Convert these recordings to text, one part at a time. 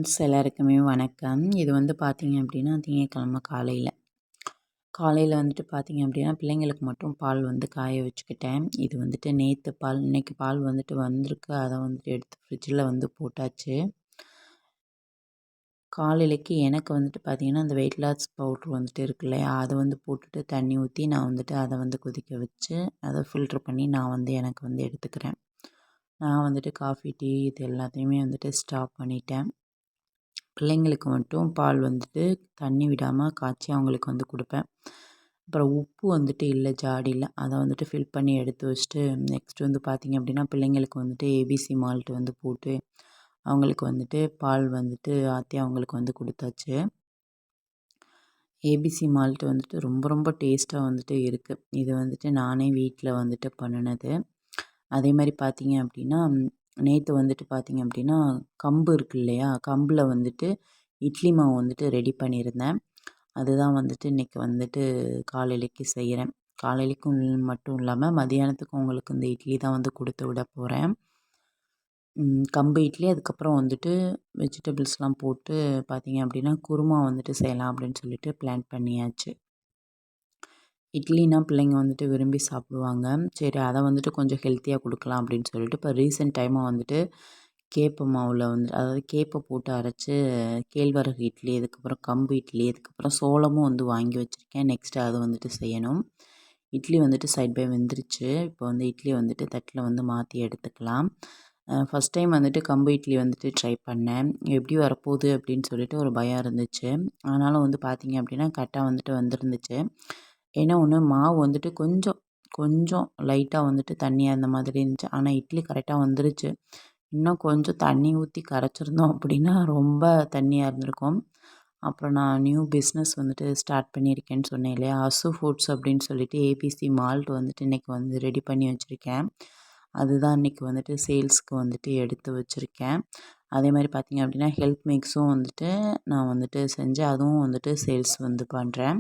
Friends எல்லாருக்குமே வணக்கம். இது வந்து பார்த்தீங்க அப்படின்னா, திங்கட்கிழமை காலையில் வந்துட்டு பார்த்தீங்க அப்படின்னா, பிள்ளைங்களுக்கு மட்டும் பால் வந்து காய வச்சுக்கிட்டேன். இது வந்துட்டு நேற்று பால், இன்னைக்கு பால் வந்துட்டு வந்திருக்கு. அதை வந்துட்டு எடுத்து ஃப்ரிட்ஜில் வந்து போட்டாச்சு. காலையிலைக்கு எனக்கு வந்துட்டு பார்த்தீங்கன்னா, அந்த வெயிட் லாஸ் பவுட்ரு வந்துட்டு இருக்கு இல்லையா, அதை வந்து போட்டுட்டு தண்ணி ஊற்றி நான் வந்துட்டு அதை வந்து கொதிக்க வச்சு, அதை ஃபில்ட்ரு பண்ணி நான் வந்து எனக்கு வந்து எடுத்துக்கிறேன். நான் வந்துட்டு காஃபி, டீ இது எல்லாத்தையுமே வந்துட்டு ஸ்டாப் பண்ணிட்டேன். பிள்ளைங்களுக்கு மட்டும் பால் வந்துட்டு தண்ணி விடாமல் காய்ச்சி அவங்களுக்கு வந்து கொடுப்பேன். அப்புறம் உப்பு வந்துட்டு இல்லை ஜாடியில், அதை வந்துட்டு ஃபில் பண்ணி எடுத்து வச்சுட்டு, நெக்ஸ்ட் வந்து பார்த்திங்க அப்படின்னா பிள்ளைங்களுக்கு வந்துட்டு ஏபிசி மால்ட் வந்து போட்டு அவங்களுக்கு வந்துட்டு பால் வந்துட்டு ஆற்றி அவங்களுக்கு வந்து கொடுத்தாச்சு. ஏபிசி மால்ட் வந்துட்டு ரொம்ப ரொம்ப டேஸ்ட்டாக வந்துட்டு இருக்குது. இது வந்துட்டு நானே வீட்டில் வந்துட்டு பண்ணினது. அதே மாதிரி பார்த்தீங்க அப்படின்னா, நேற்று வந்துட்டு பார்த்தீங்க அப்படின்னா, கம்பு இருக்கு இல்லையா, கம்பில் வந்துட்டு இட்லி மாவு வந்துட்டு ரெடி பண்ணியிருந்தேன். அதுதான் வந்துட்டு இன்றைக்கி வந்துட்டு காலையிலைக்கு செய்கிறேன். காலையிலைக்கும் மட்டும் இல்லாமல் மதியானத்துக்கும் உங்களுக்கு இந்த இட்லி தான் வந்து கொடுத்து விட போகிறேன். கம்பு இட்லி, அதுக்கப்புறம் வந்துட்டு வெஜிடபிள்ஸ்லாம் போட்டு பார்த்தீங்க அப்படின்னா குருமா வந்துட்டு செய்யலாம் அப்படின்னு சொல்லிட்டு பிளான் பண்ணியாச்சு. இட்லினா பிள்ளைங்க வந்துட்டு விரும்பி சாப்பிடுவாங்க. சரி, அதை வந்துட்டு கொஞ்சம் ஹெல்த்தியாக கொடுக்கலாம் அப்படின்னு சொல்லிட்டு, இப்போ ரீசெண்ட் டைமாக வந்துட்டு கேப்பை மாவில் வந்து, அதாவது கேப்பை போட்டு அரைச்சி கேழ்வரகு இட்லி, அதுக்கப்புறம் கம்பு இட்லி, அதுக்கப்புறம் சோளமும் வந்து வாங்கி வச்சுருக்கேன். நெக்ஸ்ட்டு அது வந்துட்டு செய்யணும். இட்லி வந்துட்டு சைட் பை வெந்துருச்சு. இப்போ வந்து இட்லி வந்துட்டு தட்டில் வந்து மாற்றி எடுத்துக்கலாம். ஃபஸ்ட் டைம் வந்துட்டு கம்பு இட்லி வந்துட்டு ட்ரை பண்ணேன். எப்படி வரப்போகுது அப்படின்னு சொல்லிட்டு ஒரு பயம் இருந்துச்சு. ஆனாலும் வந்து பார்த்திங்க அப்படின்னா கரெக்டாக வந்துட்டு வந்துருந்துச்சு. ஏன்னா ஒன்று மாவு வந்துட்டு கொஞ்சம் கொஞ்சம் லைட்டாக வந்துட்டு தண்ணியாக இருந்த மாதிரி இருந்துச்சு. ஆனால் இட்லி கரெக்டாக வந்துருச்சு. இன்னும் கொஞ்சம் தண்ணி ஊற்றி கரைச்சிருந்தோம் அப்படின்னா ரொம்ப தண்ணியாக இருந்திருக்கும். அப்புறம் நான் நியூ பிஸ்னஸ் வந்துட்டு ஸ்டார்ட் பண்ணியிருக்கேன்னு சொன்னேன் இல்லையா, அசு ஃபுட்ஸ் அப்படின்னு சொல்லிட்டு ஏபிசி மால்ட் வந்துட்டு இன்றைக்கி வந்து ரெடி பண்ணி வச்சுருக்கேன். அதுதான் இன்றைக்கி வந்துட்டு சேல்ஸ்க்கு வந்துட்டு எடுத்து வச்சுருக்கேன். அதே மாதிரி பார்த்திங்க அப்படின்னா ஹெல்த் மிக்ஸும் வந்துட்டு நான் வந்துட்டு செஞ்சு அதுவும் வந்துட்டு சேல்ஸ் வந்து பண்ணுறேன்.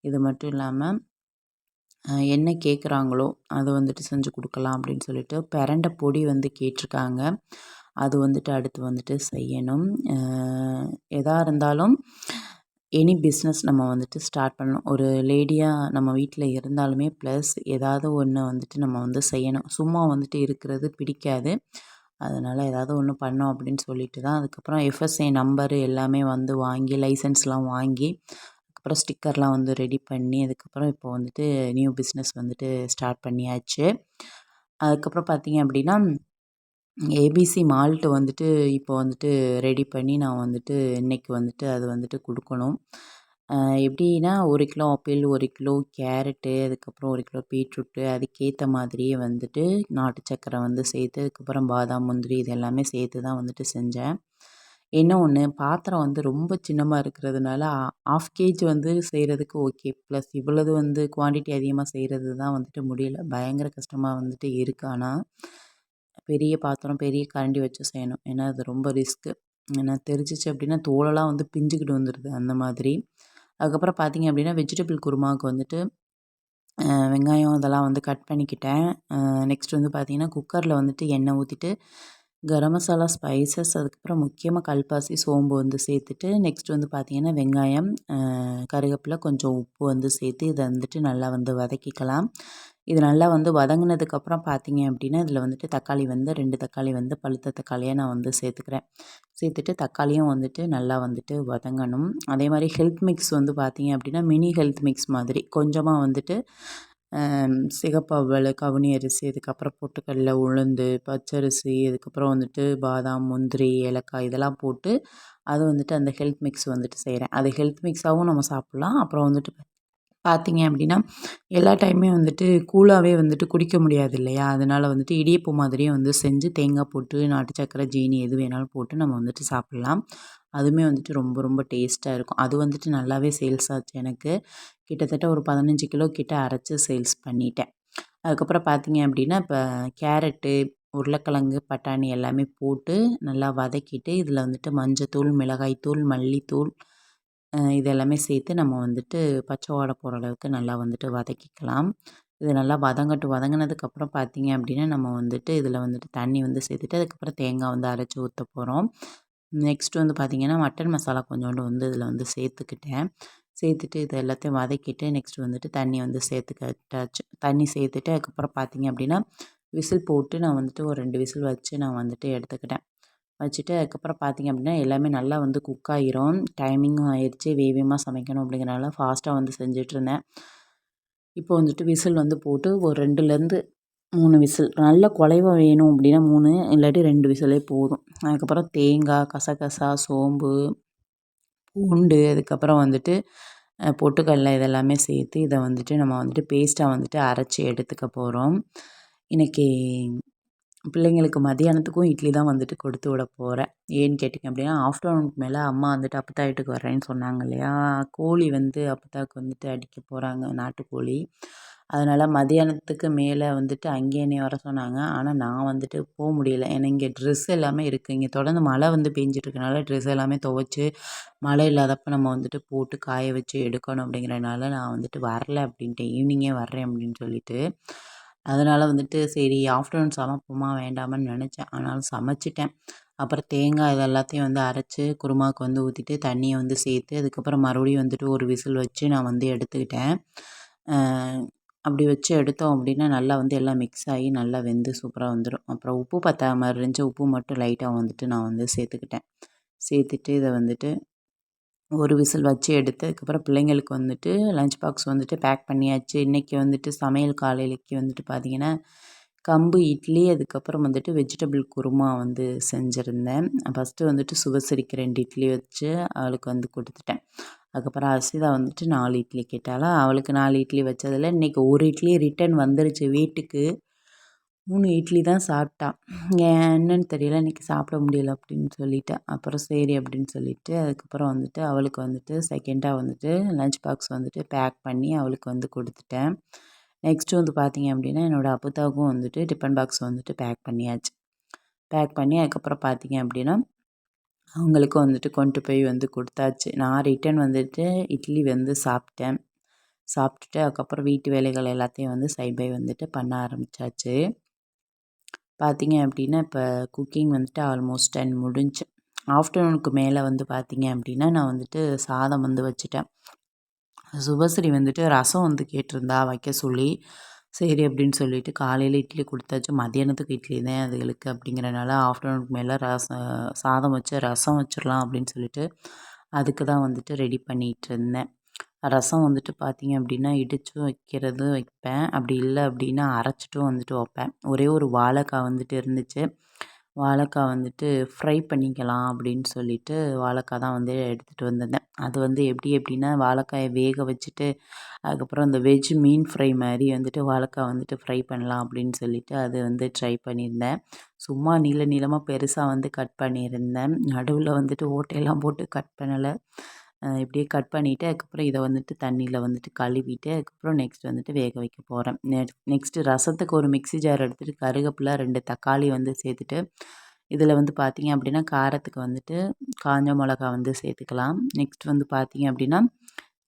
இது மட்டும் இல்லாமல் என்ன கேட்குறாங்களோ அதை வந்துட்டு செஞ்சு கொடுக்கலாம் அப்படின்னு சொல்லிட்டு பிரண்டை பொடி வந்து கேட்டிருக்காங்க. அது வந்துட்டு அடுத்து வந்துட்டு செய்யணும். எதாக இருந்தாலும் எனி பிஸ்னஸ் நம்ம வந்துட்டு ஸ்டார்ட் பண்ணணும். ஒரு லேடியாக நம்ம வீட்டில் இருந்தாலுமே ப்ளஸ் ஏதாவது ஒன்று வந்துட்டு நம்ம வந்து செய்யணும். சும்மா வந்துட்டு இருக்கிறது பிடிக்காது. அதனால் ஏதாவது ஒன்று பண்ணோம் அப்படின்னு சொல்லிட்டு தான் அதுக்கப்புறம் எஃப்எஸ்ஐ நம்பரு எல்லாமே வந்து வாங்கி லைசன்ஸ்லாம் வாங்கி அப்புறம் ஸ்டிக்கர்லாம் வந்து ரெடி பண்ணி அதுக்கப்புறம் இப்போ வந்துட்டு நியூ பிஸ்னஸ் வந்துட்டு ஸ்டார்ட் பண்ணியாச்சு. அதுக்கப்புறம் பார்த்திங்க அப்படின்னா ஏபிசி மால்ட்டு வந்துட்டு இப்போ வந்துட்டு ரெடி பண்ணி நான் வந்துட்டு இன்றைக்கி வந்துட்டு அது வந்துட்டு கொடுக்கணும். எப்படின்னா 1 கிலோ ஆப்பிள், 1 கிலோ கேரட்டு, அதுக்கப்புறம் 1 கிலோ பீட்ரூட்டு, அதுக்கேற்ற மாதிரியே வந்துட்டு நாட்டு சர்க்கரை வந்து சேர்த்து, அதுக்கப்புறம் பாதாம், முந்திரி இது எல்லாமே சேர்த்து தான் வந்துட்டு செஞ்சேன். என்ன ஒன்று, பாத்திரம் வந்து ரொம்ப சின்னமாக இருக்கிறதுனால 1/2 கேஜி வந்து செய்கிறதுக்கு ஓகே. ப்ளஸ் இவ்வளவு வந்து குவான்டிட்டி அதிகமாக செய்கிறது தான் வந்துட்டு முடியல. பயங்கர கஷ்டமாக வந்துட்டு இருக்குது. ஆனால் பெரிய பாத்திரம், பெரிய கரண்டி வச்சு செய்யணும். ஏன்னா அது ரொம்ப ரிஸ்க்கு. ஏன்னா தெரிச்சிச்சு அப்படின்னா தோலெல்லாம் வந்து பிஞ்சுக்கிட்டு வந்துடுது அந்த மாதிரி. அதுக்கப்புறம் பார்த்திங்க அப்படின்னா வெஜிடபிள் குருமாவுக்கு வந்துட்டு வெங்காயம் இதெல்லாம் வந்து கட் பண்ணிக்கிட்டேன். நெக்ஸ்ட் வந்து பார்த்திங்கன்னா குக்கரில் வந்துட்டு எண்ணெய் ஊற்றிட்டு கரம் மசாலா, ஸ்பைசஸ், அதுக்கப்புறம் முக்கியமாக கல்பாசி, சோம்பு வந்து சேர்த்துட்டு நெக்ஸ்ட் வந்து பார்த்திங்கன்னா வெங்காயம், கருவேப்பிலை, கொஞ்சம் உப்பு வந்து சேர்த்து இதை வந்துட்டு நல்லா வந்து வதக்கிக்கலாம். இது நல்லா வந்து வதங்கினதுக்கப்புறம் பார்த்திங்க அப்படின்னா இதில் வந்துட்டு தக்காளி வந்து 2 தக்காளி வந்து பழுத்த தக்காளியாக நான் வந்து சேர்த்துக்கிறேன். சேர்த்துட்டு தக்காளியும் வந்துட்டு நல்லா வந்துட்டு வதங்கணும். அதே மாதிரி ஹெல்த் மிக்ஸ் வந்து பார்த்திங்க அப்படின்னா மினி ஹெல்த் மிக்ஸ் மாதிரி கொஞ்சமாக வந்துட்டு சிகப்பு அவல், கவுனி அரிசி, அதுக்கப்புறம் பொட்டுக்கடலை, உளுந்து, பச்சரிசி, அதுக்கப்புறம் வந்துட்டு பாதாம், முந்திரி, ஏலக்காய் இதெல்லாம் போட்டு அது வந்துட்டு அந்த ஹெல்த் மிக்ஸ் வந்துட்டு செய்கிறேன். அது ஹெல்த் மிக்ஸாகவும் நம்ம சாப்பிட்லாம். அப்புறம் வந்துட்டு பார்த்திங்க அப்படின்னா எல்லா டைமே வந்துட்டு கூலாகவே வந்துட்டு குடிக்க முடியாது இல்லையா, அதனால் வந்துட்டு இடியப்பம் மாதிரியே வந்து செஞ்சு தேங்காய் போட்டு நாட்டு சர்க்கரை, ஜீனி எது வேணாலும் போட்டு நம்ம வந்துட்டு சாப்பிட்லாம். அதுவுமே வந்துட்டு ரொம்ப ரொம்ப டேஸ்ட்டாக இருக்கும். அது வந்துட்டு நல்லாவே சேல்ஸ் ஆச்சு எனக்கு. கிட்டத்தட்ட ஒரு 15 கிலோ கிட்ட அரைச்சி சேல்ஸ் பண்ணிட்டேன். அதுக்கப்புறம் பார்த்திங்க அப்படின்னா இப்போ கேரட்டு, உருளைக்கிழங்கு, பட்டாணி எல்லாமே போட்டு நல்லா வதக்கிட்டு இதில் வந்துட்டு மஞ்சத்தூள், மிளகாய்த்தூள், மல்லித்தூள் இது எல்லாமே சேர்த்து நம்ம வந்துட்டு பச்சை வாடை போகிற அளவுக்கு நல்லா வந்துட்டு வதக்கிக்கலாம். இது நல்லா வதங்கினதுக்கப்புறம் பார்த்திங்க அப்படின்னா நம்ம வந்துட்டு இதில் வந்துட்டு தண்ணி வந்து சேர்த்துட்டு அதுக்கப்புறம் தேங்காய் வந்து அரைச்சி ஊற்ற போகிறோம். நெக்ஸ்ட் வந்து பார்த்திங்கன்னா மட்டன் மசாலா கொஞ்சோண்டு வந்து இதில் வந்து சேர்த்துக்கிட்டேன். சேர்த்துட்டு இது எல்லாத்தையும் வதக்கிட்டு நெக்ஸ்ட் வந்துட்டு தண்ணி வந்து சேர்த்துக்கிட்டாச்சு. தண்ணி சேர்த்துட்டு அதுக்கப்புறம் பார்த்திங்க அப்படின்னா விசில் போட்டு நான் வந்துட்டு ஒரு 2 விசில் வச்சு நான் வந்துட்டு எடுத்துக்கிட்டேன். வச்சுட்டு அதுக்கப்புறம் பார்த்திங்க அப்படின்னா எல்லாமே நல்லா வந்து குக் ஆகிரும். டைமிங்கும் ஆயிடுச்சு, வேகமாக சமைக்கணும் அப்படிங்கிறனால ஃபாஸ்ட்டாக வந்து செஞ்சிட்ருந்தேன். இப்போ வந்துட்டு விசில் வந்து போட்டு ஒரு 2லேருந்து 3 விசில் நல்ல குழைவா வேணும் அப்படின்னா 3 இல்லாட்டி 2 விசிலே போதும். அதுக்கப்புறம் தேங்காய், கசகசா, சோம்பு, பூண்டு, அதுக்கப்புறம் வந்துட்டு பொட்டுக்கடலை இதெல்லாமே சேர்த்து இதை வந்துட்டு நம்ம வந்துட்டு பேஸ்ட்டாக வந்துட்டு அரைச்சி எடுத்துக்க போகிறோம். இன்றைக்கி பிள்ளைங்களுக்கு மதியானத்துக்கும் இட்லி தான் வந்துட்டு கொடுத்து விட போகிறேன். ஏன்னு கேட்டிங்க அப்படின்னா ஆஃப்டர்நூனுக்கு மேலே அம்மா வந்துட்டு அப்பத்தா வீட்டுக்கு வர்றேன்னு சொன்னாங்க இல்லையா, கோழி வந்து அப்பத்தாவுக்கு வந்துட்டு அடிக்க போகிறாங்க, நாட்டுக்கோழி. அதனால் மதியானத்துக்கு மேலே வந்துட்டு அங்கேயே என்னைய வர சொன்னாங்க. ஆனால் நான் வந்துட்டு போக முடியல. ஏன்னா இங்கே ட்ரெஸ் எல்லாமே இருக்குது. இங்கே தொடர்ந்து மழை வந்து பெஞ்சிட்ருக்கனால ட்ரெஸ் எல்லாமே துவைச்சி மழை இல்லாதப்போ நம்ம வந்துட்டு போட்டு காய வச்சு எடுக்கணும் அப்படிங்கிறனால நான் வந்துட்டு வரல அப்படின்ட்டேன். ஈவினிங்கே வர்றேன் அப்படின்னு சொல்லிட்டு. அதனால் வந்துட்டு சரி ஆஃப்டர்நூன் சமைப்போமா வேண்டாமான்னு நினச்சேன். ஆனாலும் சமைச்சிட்டேன். அப்புறம் தேங்காய் இது எல்லாத்தையும் வந்து அரைச்சி குருமாவுக்கு வந்து ஊற்றிட்டு தண்ணியை வந்து சேர்த்து அதுக்கப்புறம் மறுபடியும் வந்துட்டு ஒரு விசில் வச்சு நான் வந்து எடுத்துக்கிட்டேன். அப்படி வச்சு எடுத்தோம் அப்படின்னா நல்லா வந்து எல்லாம் மிக்ஸ் ஆகி நல்லா வெந்து சூப்பராக வந்துடும். அப்புறம் உப்பு பத்தாத மாதிரி இருந்துச்சு, உப்பு மட்டும் லைட்டாக வந்துட்டு நான் வந்து சேர்த்துக்கிட்டேன். சேர்த்துட்டு இதை வந்துட்டு ஒரு விசில் வச்சு எடுத்து அதுக்கப்புறம் பிள்ளைங்களுக்கு வந்துட்டு லஞ்ச் பாக்ஸ் வந்துட்டு பேக் பண்ணியாச்சு. இன்றைக்கி வந்துட்டு சமையல் காலையிலக்கு வந்துட்டு பார்த்திங்கன்னா கம்பு இட்லி, அதுக்கப்புறம் வந்துட்டு வெஜிடபிள் குருமா வந்து செஞ்சுருந்தேன். ஃபஸ்ட்டு வந்துட்டு சுபஸ்ரீக்கு 2 இட்லி வச்சு அவளுக்கு வந்து கொடுத்துட்டேன். அதுக்கப்புறம் அர்ஷிதா வந்துட்டு 4 இட்லி கேட்டாளா, அவளுக்கு 4 இட்லி வச்சதில் இன்றைக்கி ஒரு இட்லி ரிட்டன் வந்துருச்சு வீட்டுக்கு. 3 இட்லி தான் சாப்பிட்டா. என்னன்னு தெரியல, இன்றைக்கி சாப்பிட முடியல அப்படின்னு சொல்லிட்டா. அப்புறம் சரி அப்படின்னு சொல்லிட்டு அதுக்கப்புறம் வந்துட்டு அவளுக்கு வந்துட்டு செகண்டாக வந்துட்டு லஞ்ச் பாக்ஸ் வந்துட்டு பேக் பண்ணி அவளுக்கு வந்து கொடுத்துட்டேன். நெக்ஸ்ட்டு வந்து பார்த்திங்க அப்படின்னா என்னோடய அப்புத்தாவுக்கும் வந்துட்டு டிஃபன் பாக்ஸ் வந்துட்டு பேக் பண்ணியாச்சு. பேக் பண்ணி அதுக்கப்புறம் பார்த்திங்க அப்படின்னா அவங்களுக்கும் வந்துட்டு கொண்டு போய் வந்து கொடுத்தாச்சு. நான் ரிட்டன் வந்துட்டு இட்லி வந்து சாப்பிட்டேன். சாப்பிட்டுட்டு அதுக்கப்புறம் வீட்டு வேலைகள் எல்லாத்தையும் வந்து சைட் பை வந்துட்டு பண்ண ஆரம்பித்தாச்சு. பார்த்திங்க அப்படின்னா இப்போ குக்கிங் வந்துட்டு ஆல்மோஸ்ட் 10 முடிஞ்சு. ஆஃப்டர்நூனுக்கு மேலே வந்து பார்த்திங்க அப்படின்னா நான் வந்துட்டு சாதம் வந்து வச்சுட்டேன். சுபஸ்ரீ வந்துட்டு ரசம் வந்து கேட்டிருந்தா வைக்க சொல்லி, சரி அப்படின்னு சொல்லிட்டு காலையில் இட்லி கொடுத்தாச்சு. மதியானத்துக்கு இட்லி தான் அதுகளுக்கு அப்படிங்கிறனால ஆஃப்டர்நூனுக்கு மேலே சாதம் வச்சு ரசம் வச்சிடலாம் அப்படின்னு சொல்லிட்டு அதுக்கு தான் வந்துட்டு ரெடி பண்ணிகிட்ருந்தேன். ரசம் வந்துட்டு பார்த்திங்க அப்படின்னா இடிச்சும் வைக்கிறது வைப்பேன். அப்படி இல்லை அப்படின்னா அரைச்சிட்டும் வந்துட்டு வைப்பேன். ஒரே ஒரு வாழைக்காய் வந்துட்டு இருந்துச்சு. வாழைக்காய் வந்துட்டு ஃப்ரை பண்ணிக்கலாம் அப்படின்னு சொல்லிட்டு வாழைக்காய் தான் வந்து எடுத்துகிட்டு வந்திருந்தேன். அது வந்து எப்படின்னா வாழைக்காய வேக வச்சுட்டு அதுக்கப்புறம் இந்த வெஜ் மீன் ஃப்ரை மாதிரி வந்துட்டு வாழைக்காய் வந்துட்டு ஃப்ரை பண்ணலாம் அப்படின்னு சொல்லிட்டு அது வந்து ட்ரை பண்ணியிருந்தேன். சும்மா நீளமாக பெருசாக வந்து கட் பண்ணியிருந்தேன். நடுவில் வந்துட்டு ஓட்டையெல்லாம் போட்டு கட் பண்ணலை. இப்படியே கட் பண்ணிவிட்டு அதுக்கப்புறம் இதை வந்துட்டு தண்ணியில் வந்துட்டு கழுவிட்டு அதுக்கப்புறம் நெக்ஸ்ட் வந்துட்டு வேக வைக்க போகிறேன். நெக்ஸ்ட்டு ரசத்துக்கு ஒரு மிக்ஸி ஜார் எடுத்துகிட்டு கருவேப்பிலை 2 தக்காளி வந்து சேர்த்துட்டு இதில் வந்து பார்த்திங்க அப்படின்னா காரத்துக்கு வந்துட்டு காஞ்ச மிளகா வந்து சேர்த்துக்கலாம். நெக்ஸ்ட் வந்து பார்த்திங்க அப்படின்னா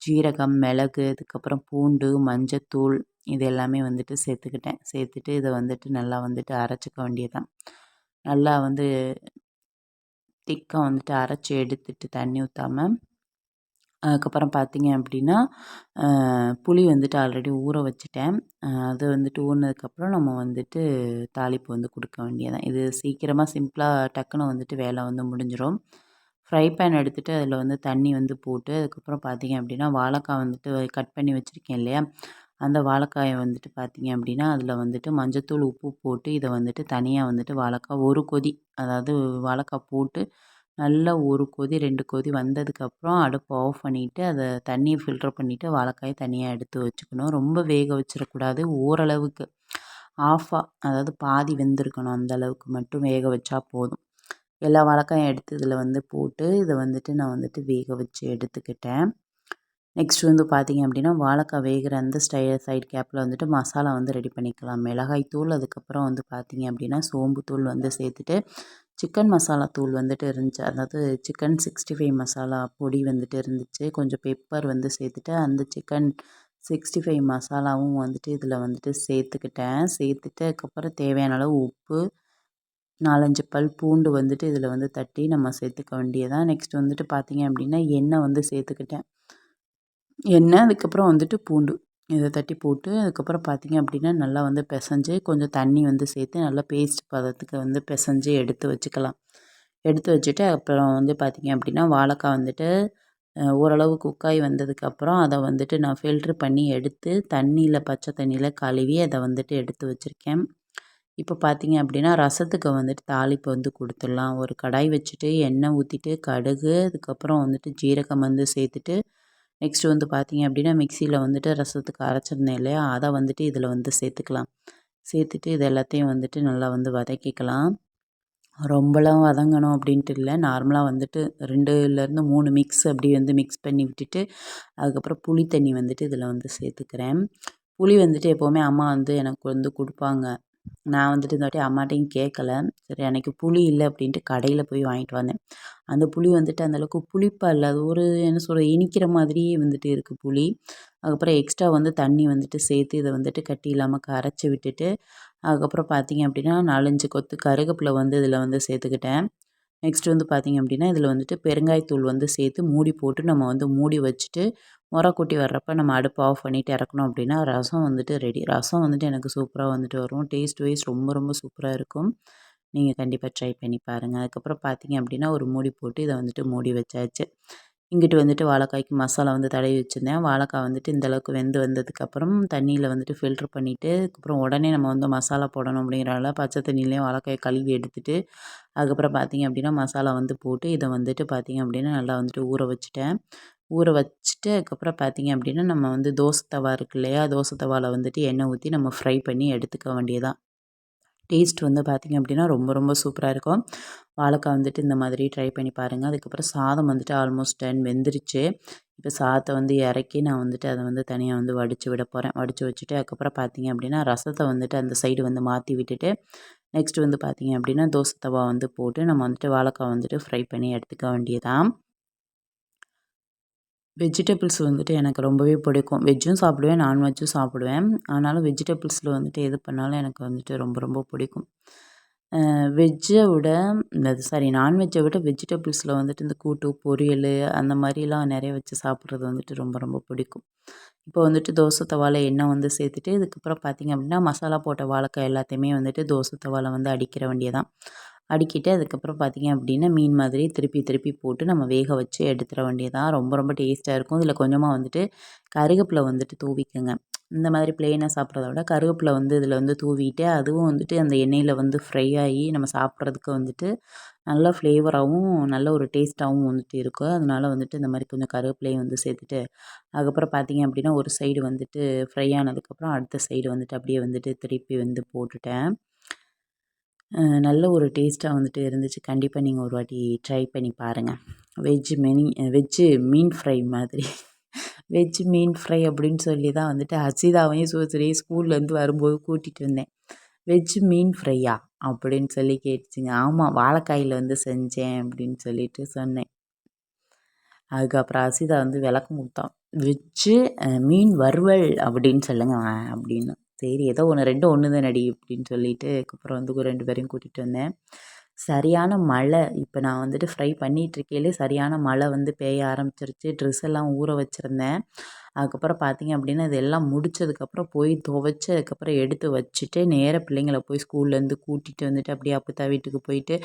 ஜீரகம், மிளகு, அதுக்கப்புறம் பூண்டு, மஞ்சத்தூள் இது எல்லாமே வந்துட்டு சேர்த்துக்கிட்டேன். சேர்த்துட்டு இதை வந்துட்டு நல்லா வந்துட்டு அரைச்சிக்க வேண்டியதுதான். நல்லா வந்து திக்காக வந்துட்டு அரைச்சி எடுத்துட்டு தண்ணி ஊற்றாம அதுக்கப்புறம் பார்த்திங்க அப்படின்னா புளி வந்துட்டு ஆல்ரெடி ஊற வச்சுட்டேன். அது வந்துட்டு ஊறினதுக்கப்புறம் நம்ம வந்துட்டு தாளிப்பு வந்து கொடுக்க வேண்டியதுதான். இது சீக்கிரமாக சிம்பிளாக டக்குன்னு வந்துட்டு வேலை வந்து முடிஞ்சிடும். ஃப்ரை பேன் எடுத்துகிட்டு அதில் வந்து தண்ணி வந்து போட்டு அதுக்கப்புறம் பார்த்திங்க அப்படின்னா வாழைக்காய் வந்துட்டு கட் பண்ணி வச்சுருக்கேன் இல்லையா, அந்த வாழைக்காயை வந்துட்டு பார்த்திங்க அப்படின்னா அதில் வந்துட்டு மஞ்சத்தூள், உப்பு போட்டு இதை வந்துட்டு தனியாக வந்துட்டு வாழைக்காய் ஒரு கொதி, அதாவது வாழைக்காய் போட்டு நல்லா ஒரு கொதி 2 கொதி வந்ததுக்கப்புறம் அடுப்பை ஆஃப் பண்ணிவிட்டு அதை தண்ணியை ஃபில்டர் பண்ணிவிட்டு வாழைக்காயை தனியாக எடுத்து வச்சுக்கணும். ரொம்ப வேக வச்சிடக்கூடாது. ஓரளவுக்கு ஆஃபாக, அதாவது பாதி வெந்திருக்கணும். அந்த அளவுக்கு மட்டும் வேக வச்சா போதும். எல்லா வாழைக்காயும் எடுத்து இதில் வந்து போட்டு இதை வந்துட்டு நான் வந்துட்டு வேக வச்சு எடுத்துக்கிட்டேன். நெக்ஸ்ட் வந்து பார்த்திங்க அப்படின்னா வாழைக்காய் வேகிற அந்த சைடு கேப்பில் வந்துட்டு மசாலா வந்து ரெடி பண்ணிக்கலாம். மிளகாய் தூள், அதுக்கப்புறம் வந்து பார்த்திங்க அப்படின்னா சோம்பு தூள் வந்து சேர்த்துட்டு சிக்கன் மசாலா தூள் வந்துட்டு இருந்துச்சு. அதாவது சிக்கன் 65 மசாலா பொடி வந்துட்டு இருந்துச்சு. கொஞ்சம் பெப்பர் வந்து சேர்த்துட்டு அந்த சிக்கன் 65 மசாலாவும் வந்துட்டு இதில் வந்துட்டு சேர்த்துக்கிட்டேன். சேர்த்துட்டு அதுக்கப்புறம் தேவையான அளவு உப்பு, 4, 5 பல் பூண்டு வந்துட்டு இதில் வந்து தட்டி நம்ம சேர்த்துக்க வேண்டியதான். நெக்ஸ்ட் வந்துட்டு பார்த்திங்க அப்படின்னா எண்ணெய் வந்து சேர்த்துக்கிட்டேன். எண்ணெய் அதுக்கப்புறம் வந்துட்டு பூண்டு இதை தட்டி போட்டு அதுக்கப்புறம் பார்த்திங்க அப்படின்னா நல்லா வந்து பிசைஞ்சு கொஞ்சம் தண்ணி வந்து சேர்த்து நல்லா பேஸ்ட் பதத்துக்கு வந்து பிசைஞ்சு எடுத்து வச்சுக்கலாம். எடுத்து வச்சுட்டு அப்புறம் வந்து பார்த்திங்க அப்படின்னா வாழைக்காய் வந்துட்டு ஓரளவு குக்காய் வந்ததுக்கப்புறம் அதை வந்துட்டு நான் ஃபில்ட்ரு பண்ணி எடுத்து தண்ணியில் பச்சை தண்ணியில் கழுவி அதை வந்துட்டு எடுத்து வச்சுருக்கேன். இப்போ பார்த்திங்க அப்படின்னா ரசத்துக்கு வந்துட்டு தாளிப்பு வந்து கொடுத்துடலாம். ஒரு கடாய் வச்சுட்டு எண்ணெய் ஊற்றிட்டு கடுகு அதுக்கப்புறம் வந்துட்டு ஜீரகம் வந்து சேர்த்துட்டு நெக்ஸ்ட்டு வந்து பார்த்திங்க அப்படின்னா மிக்சியில் வந்துட்டு ரசத்துக்கு அரைச்சிருந்தேன் இல்லையா, அதை வந்துட்டு இதில் வந்து சேர்த்துக்கலாம். சேர்த்துட்டு இது எல்லாத்தையும் வந்துட்டு நல்லா வந்து வதக்கிக்கலாம். ரொம்பலாம் வதங்கணும் அப்படின்ட்டு இல்லை, நார்மலாக வந்துட்டு 2லேருந்து 3 மிக்ஸ் அப்படி வந்து மிக்ஸ் பண்ணி விட்டுட்டு அதுக்கப்புறம் புளி தண்ணி வந்துட்டு இதில் வந்து சேர்த்துக்கிறேன். புளி வந்துட்டு எப்போவுமே அம்மா வந்து எனக்கு வந்து கொடுப்பாங்க. நான் வந்துட்டு இந்த வாட்டி அம்மாட்டையும் கேட்கல. சரி அன்றைக்கி புளி இல்லை அப்படின்ட்டு கடையில் போய் வாங்கிட்டு வந்தேன். அந்த புளி வந்துட்டு அந்தளவுக்கு புளிப்பாக இல்லை, அது ஒரு என்ன சொல்கிறது இனிக்கிற மாதிரியே வந்துட்டு இருக்குது புளி. அதுக்கப்புறம் எக்ஸ்ட்ரா வந்து தண்ணி வந்துட்டு சேர்த்து இதை வந்துட்டு கட்டி இல்லாமல் கரைச்சி விட்டுட்டு அதுக்கப்புறம் பார்த்திங்க அப்படின்னா 4, 5 கொத்து கருவேப்பிலை வந்து இதில் வந்து சேர்த்துக்கிட்டேன். நெக்ஸ்ட் வந்து பார்த்திங்க அப்படின்னா இதில் வந்துட்டு பெருங்காயத்தூள் வந்து சேர்த்து மூடி போட்டு நம்ம வந்து மூடி வச்சுட்டு கொட்டி வர்றப்போ நம்ம அடுப்பை ஆஃப் பண்ணிவிட்டு இறக்கணும் அப்படின்னா ரசம் வந்துட்டு ரெடி. ரசம் வந்துட்டு எனக்கு சூப்பராக வந்துட்டு வரும். டேஸ்ட் வைஸ் ரொம்ப ரொம்ப சூப்பராக இருக்கும். நீங்கள் கண்டிப்பாக ட்ரை பண்ணி பாருங்கள். அதுக்கப்புறம் பார்த்திங்க அப்படின்னா ஒரு மூடி போட்டு இதை வந்துட்டு மூடி வச்சாச்சு. இங்கிட்டு வந்துட்டு வாழைக்காய்க்கு மசாலா வந்து தடவி வச்சுருந்தேன். வாழைக்காய் வந்துட்டு இந்தளவுக்கு வெந்து வந்ததுக்கப்புறம் தண்ணியில் வந்துட்டு ஃபில்ட்ரு பண்ணிவிட்டு அதுக்கப்புறம் உடனே நம்ம வந்து மசாலா போடணும் அப்படிங்கிறனால பச்சை தண்ணியிலேயே வாழைக்காயை கழுவி எடுத்துட்டு அதுக்கப்புறம் பார்த்திங்க அப்படின்னா மசாலா வந்து போட்டு இதை வந்துட்டு பார்த்திங்க அப்படின்னா நல்லா வந்துட்டு ஊற வச்சுட்டேன். ஊற வச்சுட்டு அதுக்கப்புறம் பார்த்திங்க அப்படின்னா நம்ம வந்து தோசை தவா இருக்கு இல்லையா, தோசை தவாவில் வந்துட்டு எண்ணெய் ஊற்றி நம்ம ஃப்ரை பண்ணி எடுத்துக்க வேண்டியதான். டேஸ்ட் வந்து பார்த்திங்க அப்படின்னா ரொம்ப ரொம்ப சூப்பராக இருக்கும். வாழைக்காய் வந்துட்டு இந்த மாதிரி ட்ரை பண்ணி பாருங்கள். அதுக்கப்புறம் சாதம் வந்துட்டு ஆல்மோஸ்ட் டன் வெந்துருச்சு. இப்போ சாதத்தை வந்து இறக்கி நான் வந்துட்டு அதை வந்து தனியாக வந்து வடித்து விட போகிறேன். வடித்து வச்சுட்டு அதுக்கப்புறம் பார்த்திங்க அப்படின்னா ரசத்தை வந்துட்டு அந்த சைடு வந்து மாற்றி விட்டுட்டு நெக்ஸ்ட் வந்து பார்த்திங்க அப்படின்னா தோசை தவா வந்து போட்டு நம்ம வந்துட்டு வாழைக்காய் வந்துட்டு ஃப்ரை பண்ணி எடுத்துக்க வேண்டியதான். வெஜிடபிள்ஸ் வந்துட்டு எனக்கு ரொம்பவே பிடிக்கும். வெஜ்ஜும் சாப்பிடுவேன், நான்வெஜ்ஜும் சாப்பிடுவேன். ஆனாலும் வெஜிடபிள்ஸில் வந்துட்டு எது பண்ணாலும் எனக்கு வந்துட்டு ரொம்ப ரொம்ப பிடிக்கும். வெஜ்ஜை விட நான்வெஜ்ஜை விட வெஜிடபிள்ஸில் வந்துட்டு இந்த கூட்டு, பொரியல் அந்த மாதிரிலாம் நிறைய வச்சு சாப்பிட்றது வந்துட்டு ரொம்ப ரொம்ப பிடிக்கும். இப்போ வந்துட்டு தோசை தவாவில் எண்ணெய் வந்து சேர்த்துட்டு இதுக்கப்புறம் பார்த்திங்க அப்படின்னா மசாலா போட்ட வாழைக்காய் எல்லாத்தையுமே வந்துட்டு தோசை தவாவில் வந்து அடிக்கிற வேண்டியதான். அடுக்கிட்டு அதுக்கப்புறம் பார்த்திங்க அப்படின்னா மீன் மாதிரி திருப்பி திருப்பி போட்டு நம்ம வேக வச்சு எடுத்துட வேண்டியதான். ரொம்ப ரொம்ப டேஸ்ட்டாக இருக்கும். இதில் கொஞ்சமாக வந்துட்டு கருவேப்பிலை வந்துட்டு தூவிக்கங்க. இந்த மாதிரி ப்ளெயினாக சாப்பிட்றத விட கருவேப்பிலை வந்து இதில் வந்து தூவிட்டு அதுவும் வந்துட்டு அந்த எண்ணெயில் வந்து ஃப்ரை ஆகி நம்ம சாப்பிட்றதுக்கு வந்துட்டு நல்ல ஃப்ளேவராகவும் நல்ல ஒரு டேஸ்ட்டாகவும் வந்துட்டு இருக்கும். அதனால வந்துட்டு இந்த மாதிரி கொஞ்சம் கருவேப்பிலையும் வந்து சேர்த்துட்டு அதுக்கப்புறம் பார்த்திங்க அப்படின்னா ஒரு சைடு வந்துட்டு ஃப்ரை ஆனதுக்கப்புறம் அடுத்த சைடு வந்துட்டு அப்படியே வந்துட்டு திருப்பி வந்து போட்டுட்டேன். நல்ல ஒரு டேஸ்ட்டாக வந்துட்டு இருந்துச்சு. கண்டிப்பாக நீங்கள் ஒரு வாட்டி ட்ரை பண்ணி பாருங்கள். வெஜ்ஜு மீன் ஃப்ரை மாதிரி. வெஜ் மீன் ஃப்ரை அப்படின்னு சொல்லி தான் வந்துட்டு ஹசிதாவையும் சூசரையும் ஸ்கூல்லேருந்து வரும்போது கூட்டிகிட்டு இருந்தேன். வெஜ் மீன் ஃப்ரையா அப்படின்னு சொல்லி கேட்டுச்சுங்க. ஆமாம், வாழைக்காயில் வந்து செஞ்சேன் அப்படின்னு சொல்லிட்டு சொன்னேன். அதுக்கப்புறம் ஹசிதா வந்து விளக்கம் கொடுத்தான். வெஜ்ஜு மீன் வறுவல் அப்படின்னு சொல்லுங்க அப்படின்னு. சரி ஏதோ ஒன்று 2 ஒன்று தானடி அப்படின்னு சொல்லிட்டு அதுக்கப்புறம் வந்து 2 பேரையும் கூட்டிகிட்டு வந்தேன். சரியான மழை. இப்போ நான் வந்துட்டு ஃப்ரை பண்ணிகிட்ருக்கையிலே சரியான மழை வந்து பெய்ய ஆரம்பிச்சிருச்சு. ட்ரெஸ் எல்லாம் ஊற வச்சுருந்தேன். அதுக்கப்புறம் பார்த்திங்க அப்படின்னா இதெல்லாம் முடித்ததுக்கப்புறம் போய் துவைச்சு அதுக்கப்புறம் எடுத்து வச்சுட்டு நேராக பிள்ளைங்கள போய் ஸ்கூல்லேருந்து கூட்டிகிட்டு வந்துட்டு அப்படியே அப்பத்தா வீட்டுக்கு போயிட்டு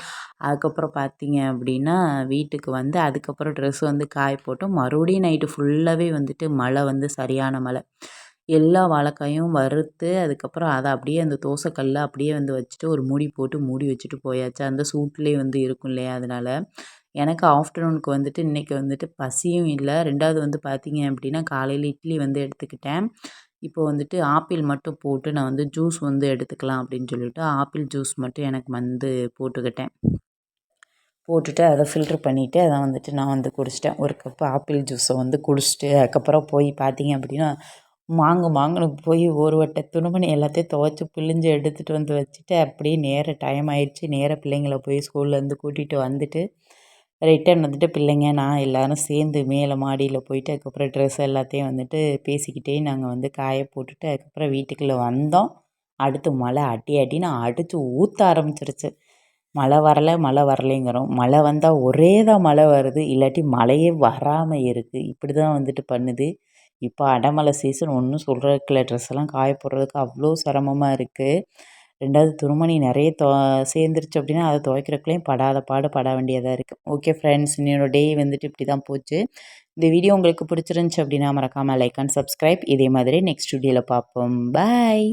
அதுக்கப்புறம் பார்த்திங்க அப்படின்னா வீட்டுக்கு வந்து அதுக்கப்புறம் ட்ரெஸ் வந்து காய போட்டு மறுபடியும் நைட்டு ஃபுல்லாகவே வந்துட்டு மழை வந்து சரியான மழை. எல்லா வாழைக்காயும் வறுத்து அதுக்கப்புறம் அதை அப்படியே அந்த தோசைக்கல்ல அப்படியே வந்து வச்சுட்டு ஒரு மூடி போட்டு மூடி வச்சுட்டு போயாச்சு. அந்த சூட்லேயே வந்து இருக்கும் இல்லையா, அதனால் எனக்கு ஆஃப்டர்நூனுக்கு வந்துட்டு இன்றைக்கி வந்துட்டு பசியும் இல்லை. 2வது வந்து பார்த்திங்க அப்படின்னா காலையில் இட்லி வந்து எடுத்துக்கிட்டேன். இப்போ வந்துட்டு ஆப்பிள் மட்டும் போட்டு நான் வந்து ஜூஸ் வந்து எடுத்துக்கலாம் அப்படின்னு சொல்லிட்டு ஆப்பிள் ஜூஸ் மட்டும் எனக்கு வந்து போட்டுக்கிட்டேன். போட்டுட்டு அதை ஃபில்ட்ரு பண்ணிவிட்டு அதை வந்துட்டு நான் வந்து குடிச்சிட்டேன். ஒரு கப்பு ஆப்பிள் ஜூஸை வந்து குடிச்சிட்டு அதுக்கப்புறம் போய் பார்த்திங்க அப்படின்னா மாங்குன்னு போய் ஒரு வட்ட துணிமணி எல்லாத்தையும் துவைச்சி பிழிஞ்சு எடுத்துகிட்டு வந்து வச்சுட்டு அப்படியே நேராக டைம் ஆயிடுச்சு. நேராக பிள்ளைங்கள போய் ஸ்கூல்லேருந்து கூட்டிகிட்டு வந்துட்டு ரிட்டன் வந்துட்டு பிள்ளைங்க நான் எல்லோரும் சேர்ந்து மேலே மாடியில் போயிட்டு அதுக்கப்புறம் ட்ரெஸ் எல்லாத்தையும் வந்துட்டு பேசிக்கிட்டே நாங்கள் வந்து காய போட்டுட்டு அதுக்கப்புறம் வீட்டுக்குள்ளே வந்தோம். அடுத்து மழை அடின்னு அடித்து ஊற்ற ஆரம்பிச்சிருச்சு. மழை வரல மழை வரலைங்கிறோம். மழை வந்தால் ஒரே தான் மழை வருது, இல்லாட்டி மழையே வராமல் இருக்குது. இப்படி தான் வந்துட்டு பண்ணுது. இப்போ அடைமழை சீசன் ஒன்றும் சொல்கிறதுக்கு இல்லை. ட்ரெஸ் எல்லாம் காய போடுறதுக்கு அவ்வளோ சிரமமாக இருக்குது. 2வது துணிமணி நிறைய சேர்ந்துருச்சு அப்படின்னா அதை துவைக்கிறதுக்குள்ளேயும் படாத பாடு பட வேண்டியதாக இருக்குது. ஓகே ஃப்ரெண்ட்ஸ், என்னோட டே வந்துட்டு இப்படி தான் போச்சு. இந்த வீடியோ உங்களுக்கு பிடிச்சிருந்துச்சி அப்படின்னா மறக்காமல் லைக் அண்ட் சப்ஸ்கிரைப். இதே மாதிரி நெக்ஸ்ட் வீடியோவில் பார்ப்போம். பாய்.